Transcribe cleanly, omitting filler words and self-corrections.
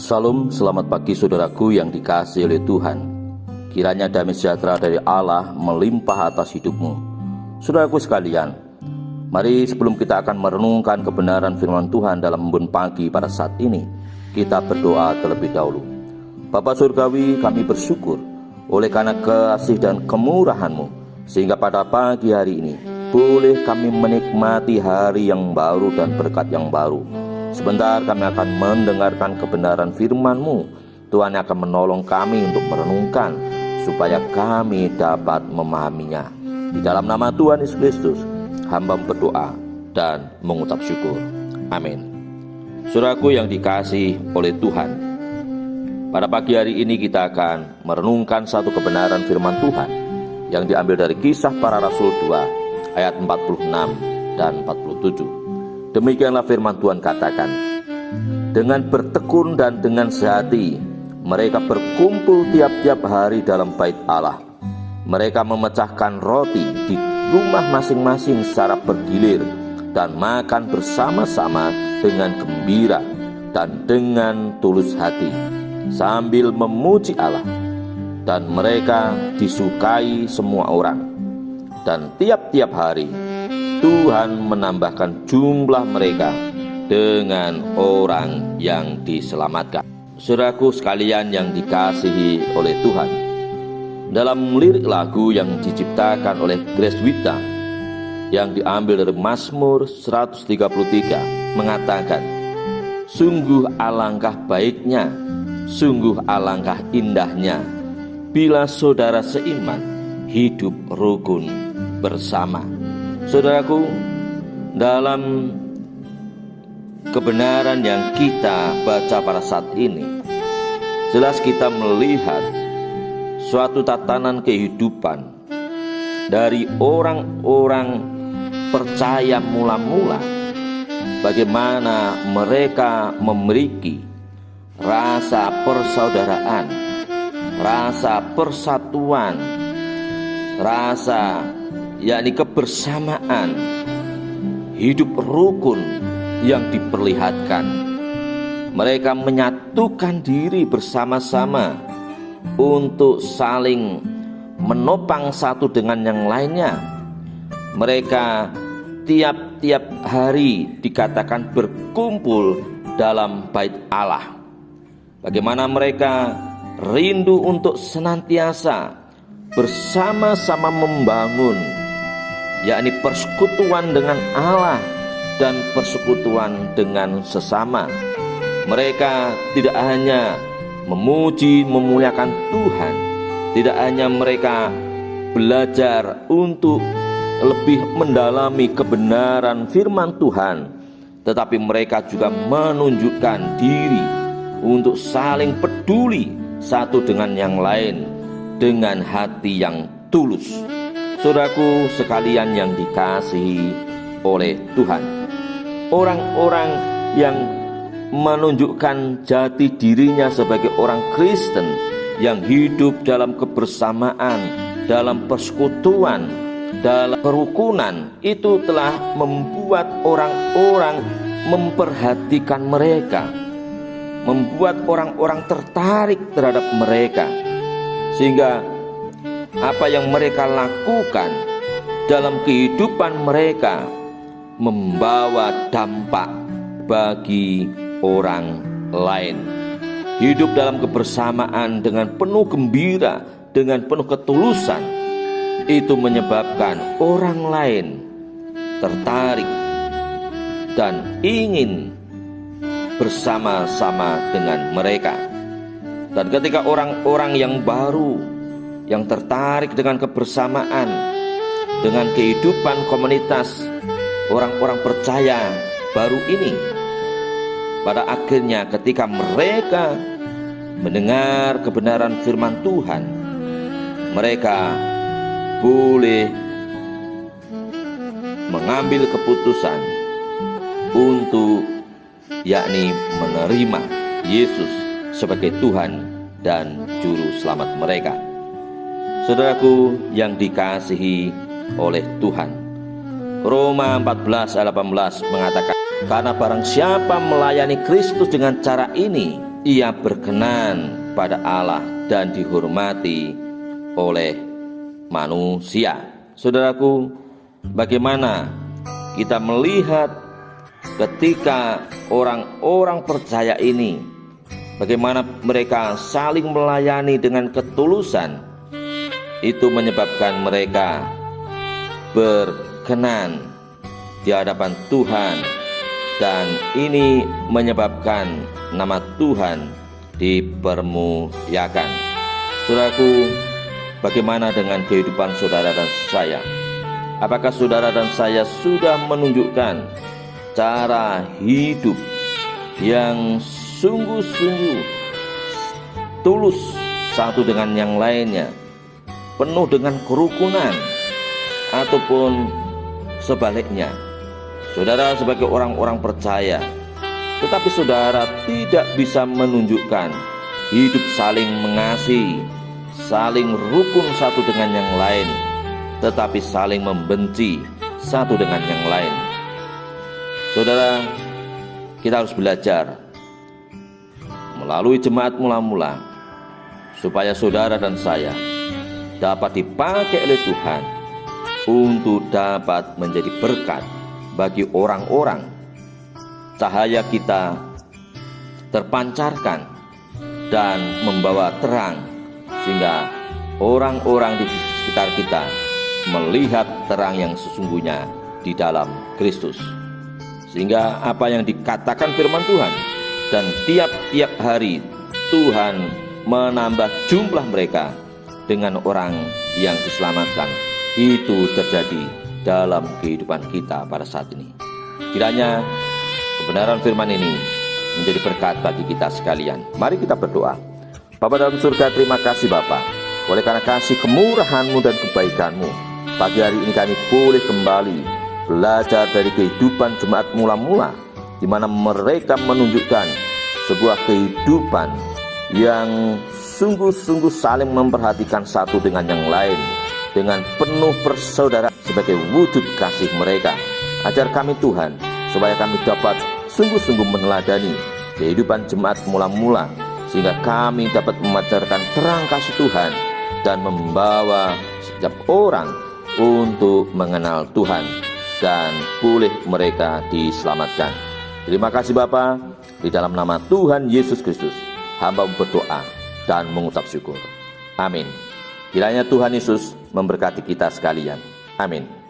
Salam, selamat pagi saudaraku yang dikasihi oleh Tuhan. Kiranya damai sejahtera dari Allah melimpah atas hidupmu. Saudaraku sekalian, mari sebelum kita akan merenungkan kebenaran firman Tuhan dalam embun pagi pada saat ini, kita berdoa terlebih dahulu. Bapa Surgawi, kami bersyukur oleh karena kasih dan kemurahan-Mu, sehingga pada pagi hari ini boleh kami menikmati hari yang baru dan berkat yang baru. Sebentar kami akan mendengarkan kebenaran firman-Mu. Tuhan akan menolong kami untuk merenungkan supaya kami dapat memahaminya. Di dalam nama Tuhan Yesus Kristus, hamba berdoa dan mengucap syukur. Amin. Saudaraku yang dikasihi oleh Tuhan, pada pagi hari ini kita akan merenungkan satu kebenaran firman Tuhan yang diambil dari Kisah Para Rasul 2 ayat 46 dan 47. Demikianlah firman Tuhan katakan, dengan bertekun dan dengan sehati mereka berkumpul tiap-tiap hari dalam bait Allah. Mereka memecahkan roti di rumah masing-masing secara bergilir dan makan bersama-sama dengan gembira dan dengan tulus hati, sambil memuji Allah. Dan mereka disukai semua orang. Dan tiap-tiap hari Tuhan menambahkan jumlah mereka dengan orang yang diselamatkan. Saudaraku sekalian yang dikasihi oleh Tuhan, dalam lirik lagu yang diciptakan oleh Grace Wita yang diambil dari Mazmur 133 mengatakan, sungguh alangkah baiknya, sungguh alangkah indahnya bila saudara seiman hidup rukun bersama. Saudaraku, dalam kebenaran yang kita baca pada saat ini, jelas kita melihat suatu tatanan kehidupan dari orang-orang percaya mula-mula, bagaimana mereka memiliki rasa persaudaraan, rasa persatuan, rasa yakni kebersamaan, hidup rukun yang diperlihatkan. Mereka menyatukan diri bersama-sama untuk saling menopang satu dengan yang lainnya. Mereka tiap-tiap hari dikatakan berkumpul dalam bait Allah. Bagaimana mereka rindu untuk senantiasa bersama-sama membangun, yakni persekutuan dengan Allah dan persekutuan dengan sesama. Mereka tidak hanya memuji memuliakan Tuhan, tidak hanya mereka belajar untuk lebih mendalami kebenaran firman Tuhan, tetapi mereka juga menunjukkan diri untuk saling peduli satu dengan yang lain dengan hati yang tulus. Saudaraku sekalian yang dikasihi oleh Tuhan, orang-orang yang menunjukkan jati dirinya sebagai orang Kristen yang hidup dalam kebersamaan, dalam persekutuan, dalam kerukunan, itu telah membuat orang-orang memperhatikan mereka, membuat orang-orang tertarik terhadap mereka, sehingga apa yang mereka lakukan dalam kehidupan mereka membawa dampak bagi orang lain. Hidup dalam kebersamaan dengan penuh gembira, dengan penuh ketulusan, itu menyebabkan orang lain tertarik dan ingin bersama-sama dengan mereka. Dan ketika orang-orang yang baru, yang tertarik dengan kebersamaan, dengan kehidupan komunitas orang-orang percaya baru ini, pada akhirnya ketika mereka mendengar kebenaran firman Tuhan, mereka boleh mengambil keputusan untuk yakni menerima Yesus sebagai Tuhan dan Juru Selamat mereka. Saudaraku yang dikasihi oleh Tuhan, Roma 14 ayat 18 mengatakan, karena barang siapa melayani Kristus dengan cara ini, ia berkenan pada Allah dan dihormati oleh manusia. Saudaraku, bagaimana kita melihat ketika orang-orang percaya ini, bagaimana mereka saling melayani dengan ketulusan, itu menyebabkan mereka berkenan di hadapan Tuhan, dan ini menyebabkan nama Tuhan dipermuliakan. Saudaraku, bagaimana dengan kehidupan saudara dan saya? Apakah saudara dan saya sudah menunjukkan cara hidup yang sungguh-sungguh tulus satu dengan yang lainnya, penuh dengan kerukunan, ataupun sebaliknya? Saudara sebagai orang-orang percaya, tetapi saudara tidak bisa menunjukkan hidup saling mengasihi, saling rukun satu dengan yang lain, tetapi saling membenci satu dengan yang lain. Saudara, kita harus belajar melalui jemaat mula-mula supaya saudara dan saya dapat dipakai oleh Tuhan untuk dapat menjadi berkat bagi orang-orang. Cahaya kita terpancarkan dan membawa terang, sehingga orang-orang di sekitar kita melihat terang yang sesungguhnya di dalam Kristus. Sehingga apa yang dikatakan firman Tuhan, dan tiap-tiap hari Tuhan menambah jumlah mereka dengan orang yang diselamatkan, itu terjadi dalam kehidupan kita pada saat ini. Kiranya kebenaran firman ini menjadi berkat bagi kita sekalian. Mari kita berdoa. Bapa dalam surga, terima kasih Bapa, oleh karena kasih kemurahan-Mu dan kebaikan-Mu, pagi hari ini kami boleh kembali belajar dari kehidupan jemaat mula-mula, di mana mereka menunjukkan sebuah kehidupan yang sungguh-sungguh saling memperhatikan satu dengan yang lain, dengan penuh persaudaraan sebagai wujud kasih mereka. Ajar kami Tuhan, supaya kami dapat sungguh-sungguh meneladani kehidupan jemaat mula-mula, sehingga kami dapat memancarkan terang kasih Tuhan dan membawa setiap orang untuk mengenal Tuhan, dan boleh mereka diselamatkan. Terima kasih Bapa, di dalam nama Tuhan Yesus Kristus hamba berdoa dan mengucap syukur. Amin. Kiranya Tuhan Yesus memberkati kita sekalian. Amin.